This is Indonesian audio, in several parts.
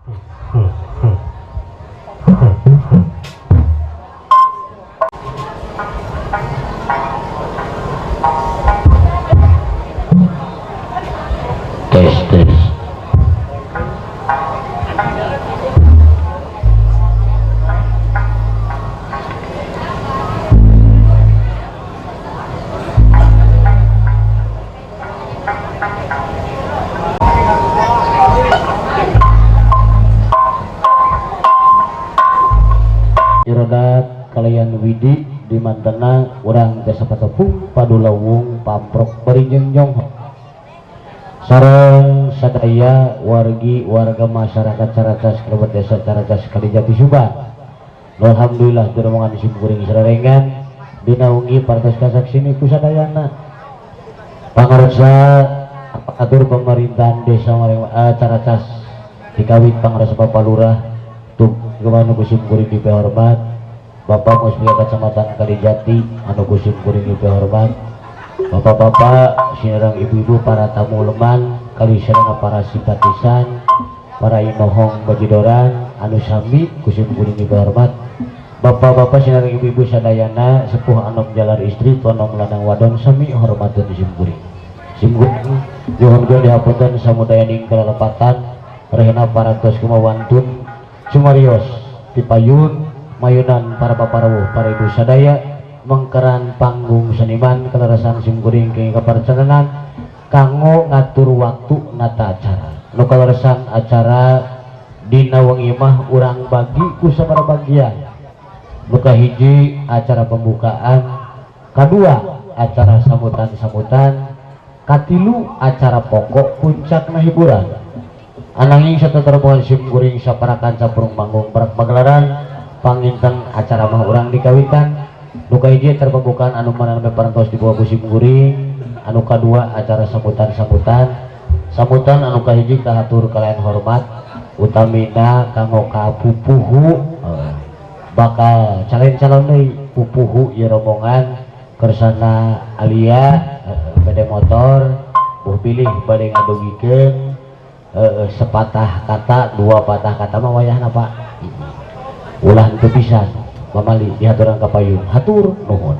Tes tes. Irodat kalian widi di mantena urang desa patepung padulawung pamprok berinjengjong sareng sadaya warga masyarakat Caracas kerabat desa Caracas Kalijati Subang. Alhamdulillah diromongan simkuring sararengan dinaungi partos kasaksini ku sadayana pangarsa atur pemerintahan desa Caracas dikawit pangarsa Bapak Lurah tuh kemana kusim kuring di hormat Bapak Musbika Kecamatan Kalijati anu kusim kuring di hormat bapak-bapak sinarang ibu-ibu para tamu leman kali sareng para simpatisan para inohong bajidoran anu sami kusim kuring di hormat bapak-bapak sinarang ibu-ibu sadayana sepuh anom jalar istri tonom lanang wadon sami hormatun kusim kuring johon gue dihapunten samudayaning kalelepatan rehna parantos kumawantun Sumarios dipayun mayunan para bapak rawuh para ibu sadaya mengkeran panggung seniman kelarasan simkuring ke kaparcanan kanggo ngatur waktu nata acara nu kelarasan acara dina wengi mah urang bagi ku sabaraha bagian nu kahiji acara pembukaan kadua acara sambutan-sambutan katilu acara pokok puncakna hiburan ananging sateteremuan simkuring saparakan saprung manggung barak pagelaran panginten acara mah urang dikawitan nu kahiji acara pembukaan anu manane parantos di bawah simkuring anu kadua acara sambutan anu kahiji kahatur kalian hormat utamina kanggo kapupuhu bakal calon deui pupuhu ieu rombongan kersana alia bade motor pilih bade ngadugikeun sepatah kata dua patah kata mah wayahna Pak ulah teu pisan pamali dihaturan ka payung hatur nuhun.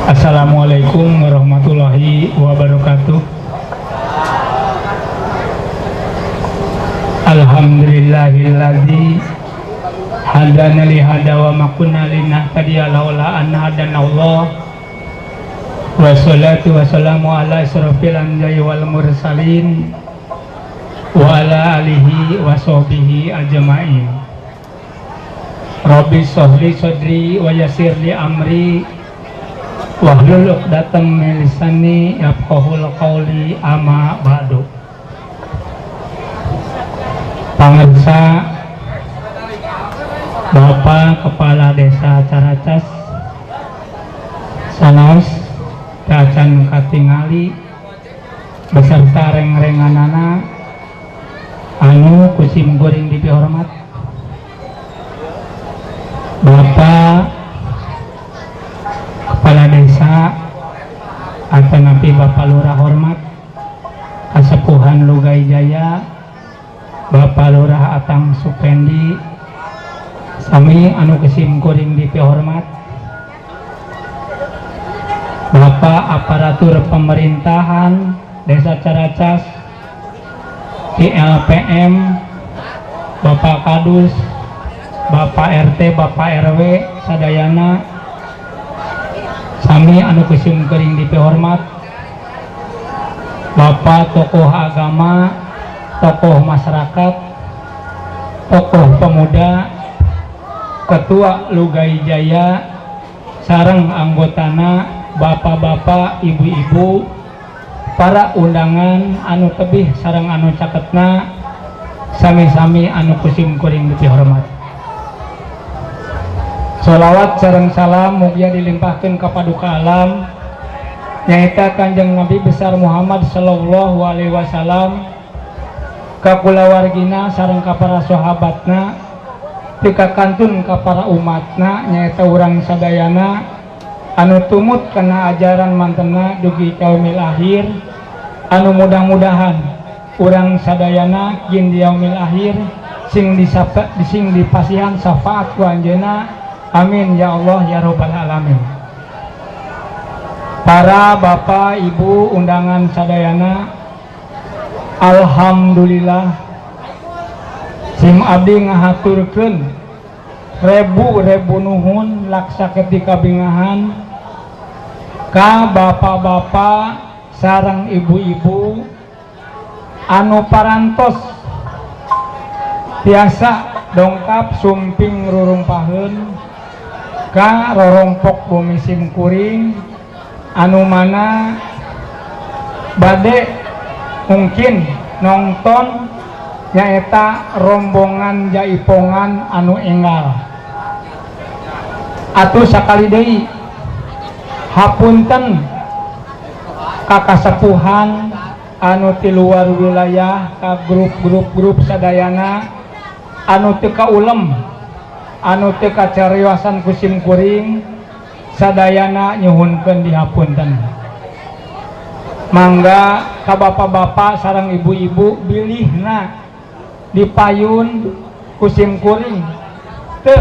Assalamualaikum warahmatullahi wabarakatuh. Alhamdulillahilladzi hadana li hada wa ma kunna linahtadiya laula an hadana Allah wassalatu wassalamu ala asrofil anbiya'i wal mursalin wa ala alihi wa sahbihi ajma'in. Rabbi shrahli sadri wa yassir li amri wahlul 'uqdatam min lisani yafqahul qawli amma ba'du. Pangarsa Bapak Kepala Desa Caracas sanos kacan katingali beserta reng-renganana anu kusim goreng dipihormat Bapak Kepala Desa atau napi Bapak Lurah hormat Kasepuhan Lugai Jaya Bapak Lurah Atang Supendi sami anu kesim kuring dipihormat Bapak aparatur pemerintahan Desa Caracas TLPM Bapak Kadus Bapak RT Bapak RW sadayana sami anu kesim kuring dipihormat Bapak tokoh agama tokoh masyarakat tokoh pemuda Ketua Lugai Jaya sareng anggotana bapak-bapak ibu-ibu para undangan anu tebih sareng anu caketna sami-sami anu kusim kuring dipihormat. Sholawat sareng salam mugia dilimpahkeun ka paduka alam nyaeta Kanjeng Nabi besar Muhammad sallallahu alaihi wasallam ka kulawargina sareng ka para sahabatna tika kantun ka para umatna nyaeta urang sadayana anu tumut kana ajaran mantena dugi yaumil akhir anu mudah-mudahan urang sadayana yin di yaumil akhir sing dipasihan syafaat ku anjeunna amin ya Allah ya rabbal alamin. Para bapak ibu undangan sadayana, alhamdulillah sim abdi ngahaturkeun rebu nuhun laksa ketika bingahan ka bapak-bapak sareng ibu-ibu anu parantos tiasa dongkap sumping rurumpaheun ka rorompok bumi sim kuring anu mana bade mungkin nonton nyaeta rombongan jaipongan anu enggal atuh sakali deui hapunten ka kasepuhan anu ti luar wilayah ka grup sadayana anu teu kaulem anu teu kacariosan ku sim kuring sadayana nyuhunkeun dihapunten. Mangga ka bapak-bapak sareng ibu-ibu bilihna dipayun ku sim kuring teu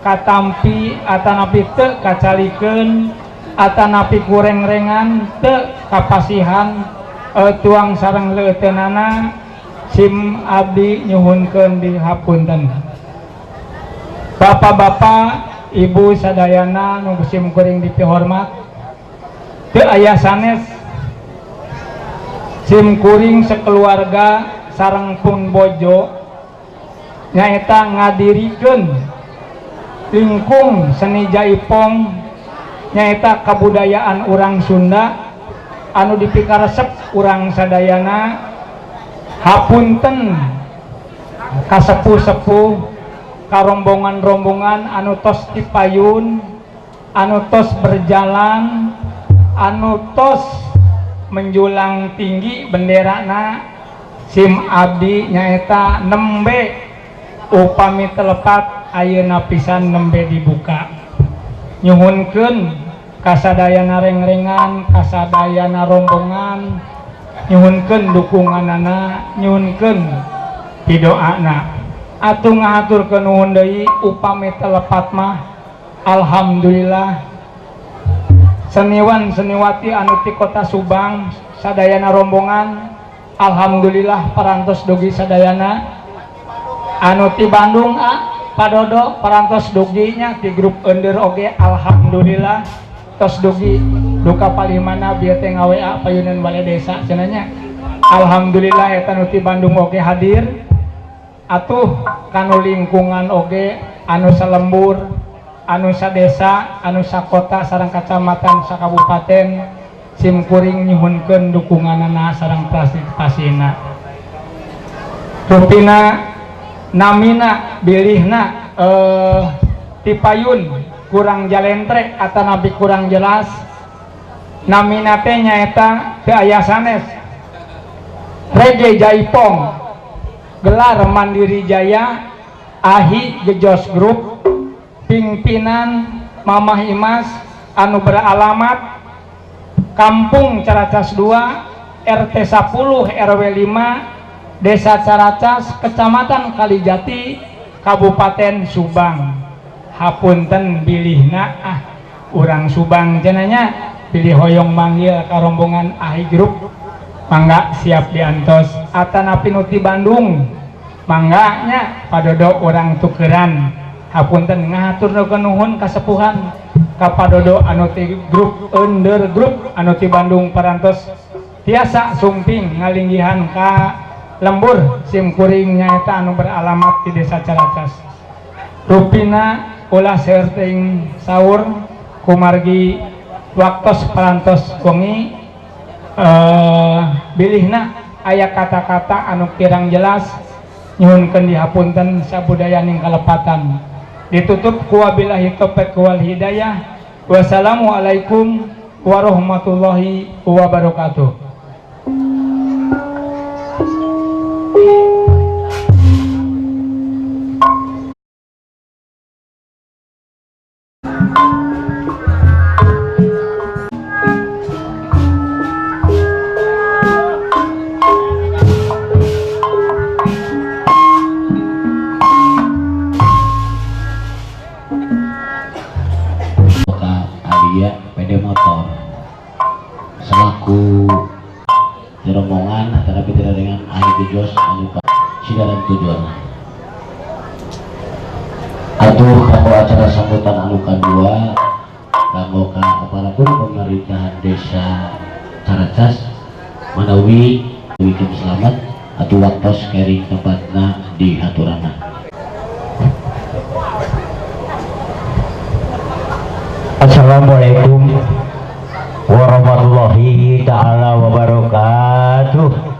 katampi atanapi teu kacalikeun atanapi kureng-rengan teu kapasihan tuang sareng leuteunana sim abdi nyuhunkeun dihapunten. Bapak-bapak ibu sadayana nu sim kuring dipihormat teu aya sanes sim kuring sekeluarga sareng pun bojo nyaeta ngadirikeun lingkung seni jaipong nyaeta kabudayaan urang Sunda anu dipikaresep urang sadayana hapunten kasepuh-sepuh karombongan-rombongan anu tos dipayun anu tos berjalan anu tos menjulang tinggi benderana sim abdi nyaeta nembe upami telepat ayeuna pisan nembe dibuka nyuhunkeun kasadayana reng-rengan kasadayana rombongan nyuhunkeun dukunganana nyuhunkeun pidoana atuh ngahaturkeun nuhun deui upami telepat mah alhamdulillah seniwan seniwati anu ti kota Subang sadayana rombongan alhamdulillah parantos dugi sadayana anu ti Bandung padodo parantos duginya ti grup Ender oge alhamdulillah tos dugi duka palimana bieu teh ngaWA payunan balai desa cenanya alhamdulillah eta nu ti Bandung oge hadir atuh kanu lingkungan oge anu salembur anu sadesa anu sakota sareng kacamatan sakabupaten sim kuring nyuhunkeun dukunganana sareng pasina rupina namina bilihna tipayun kurang jalentrek atanapi kurang jelas namina teh nyaeta teu aya sanes Rege Jaipong gelar Mandiri Jaya Ahi Gejos Group pimpinan Mamah Imas anu beralamat Kampung Caracas 2 RT 10 RW 5 Desa Caracas Kecamatan Kalijati Kabupaten Subang hapunten bilihna urang Subang cenanya pilih hoyong manggil ka rombongan Ahi Group mangga siap diantos atanapi nuti Bandung mangganya padodo orang tukeran hapunten ngahaturkeun nuhun kasepuhan ka padodo anu ti grup Ender Group anu ti Bandung parantos tiasa sumping ngalinggihan ka lembur sim kuring nyaeta anu beralamat di Desa Caracas rupina ulah serting saur kumargi waktos parantos wengi bilihna aya kata-kata anu kirang jelas nyuhunkeun dihapunten sabudayaning kalepatan ditutup ku wabillahi taufiq wal hidayah wassalamualaikum warahmatullahi wabarakatuh. Jos anu sidaran tujuan atuh kanggo acara sambutan anu kadua kanggo ka aparatur pemerintahan desa Caracas manawi wikin selamat atuh waktos kering tempatna di haturana. Assalamualaikum warahmatullahi ta'ala wabarakatuh.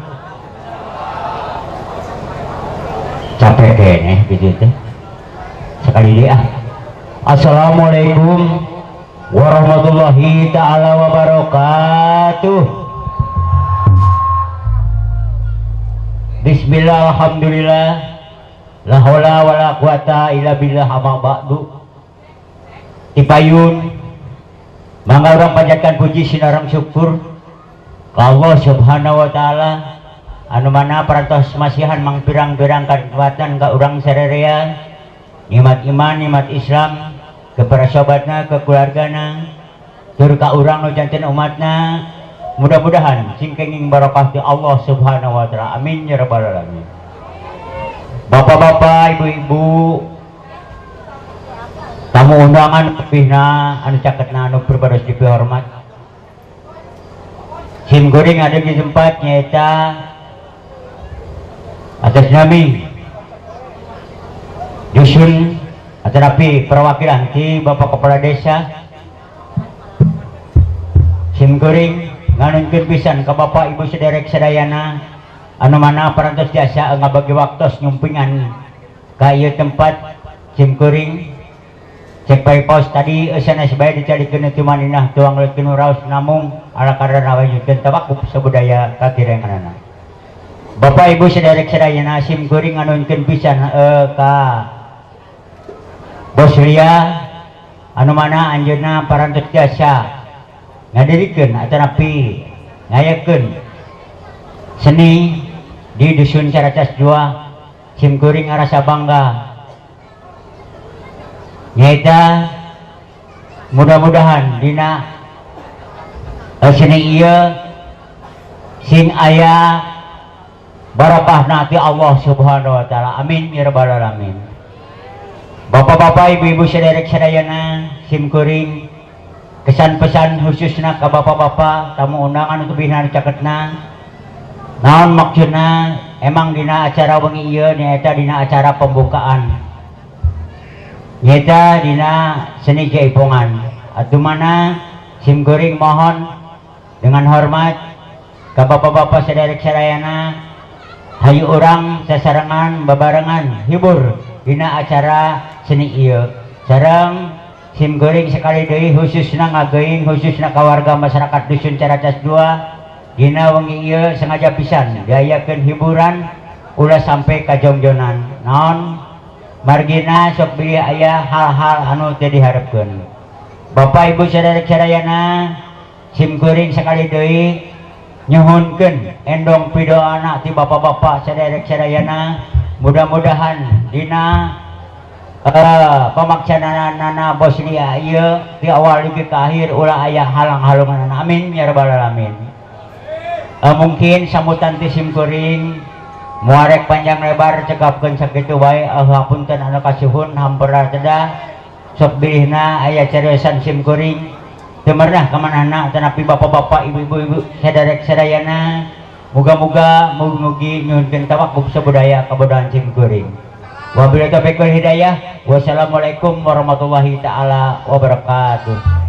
Capek kayaknya gitu teh. Sekali deh ah. Assalamualaikum warahmatullahi ta'ala wabarakatuh. Bismillah alhamdulillah la haula wala quwata illa billah amma ba'du. Tipayun mangga urang panjatkan puji sinarang syukur ka Allah Subhanahu wa taala anu mana parantos masihan mangpirang-pirang kanikmatan ka urang sarerea nikmat iman nikmat Islam ke para sahabatna ke keluargana tur ka urang nu janten umatna mudah-mudahan singkenging barokah ti Allah Subhanahu wa taala amin ya rabbal alamin. Bapak-bapak ibu-ibu tamu undangan pihna anu caketna anu berbados dipihormat sim goreng ada di tempat nyata atas nami dusun atau rapi perwakilan di Bapak Kepala Desa sim goreng nganunkeun pisan ka Bapak Ibu sederek sadayana anu mana parantos jasa ngabagi waktos nyumpingan ka ieu tempat sim goreng cek baik paus tadi sana sebaik dicarikan itu maninah tuang lekin raus namung ala karena wajudkan tabakub sebudaya kakirenganana. Bapak Ibu sederek sadayana sim goreng anunkeun pisan ka Bos Lia anu mana anjeunna parantos jasa ngadirikeun atanapi ngayakeun seni di dusun Caracas 2 sim goreng rasa bangga nyata mudah-mudahan dina seni iya sing aya barokahna ti Allah Subhanahu wa taala amin ya rabbal alamin. Bapak-bapak ibu-ibu sederek sadayana sim kuring kesan pesan khususna ka bapak-bapak tamu undangan untuk bina caketna naon maksudna emang dina acara wengi ieu nyaeta dina acara pembukaan nyata dina seni jaipongan atuh mana sim goreng mohon dengan hormat ke bapak-bapak sederek sadayana hayu orang sasarangan babarengan hibur dina acara seni ieu sareng sim goreng sekali deui khususna ngageuing khususna ka warga masyarakat dusun Caracas 2 dina wengi ieu sengaja pisan diayakeun hiburan ulah sampai ka jongjonan naon margina sok beli aya hal-hal anu teu diharepkeun. Bapak Ibu sederek sadayana sim kuring sekali deui nyuhunkeun endong pidoana ti bapak-bapak sederek sadayana mudah-mudahan dina pamaksanana Bos Lia ieu ti awal hingga ka akhir ulah aya halang-halunganana amin ya rabbal alamin. Mungkin sambutan ti sim kuring muarek panjang lebar cekapkeun sakitu wae hapunten anu kasuhun hampura teda sok bilihna aya cariyosan sim kuring teu meunah ka manehna tanapi bapak-bapak ibu-ibu sederek sadayana muga-muga mugi-mugi nyuhunkeun tawakuf sabudaya kabodahan sim kuring. Wabillahi taufiq wal hidayah. Wassalamualaikum warahmatullahi taala wabarakatuh.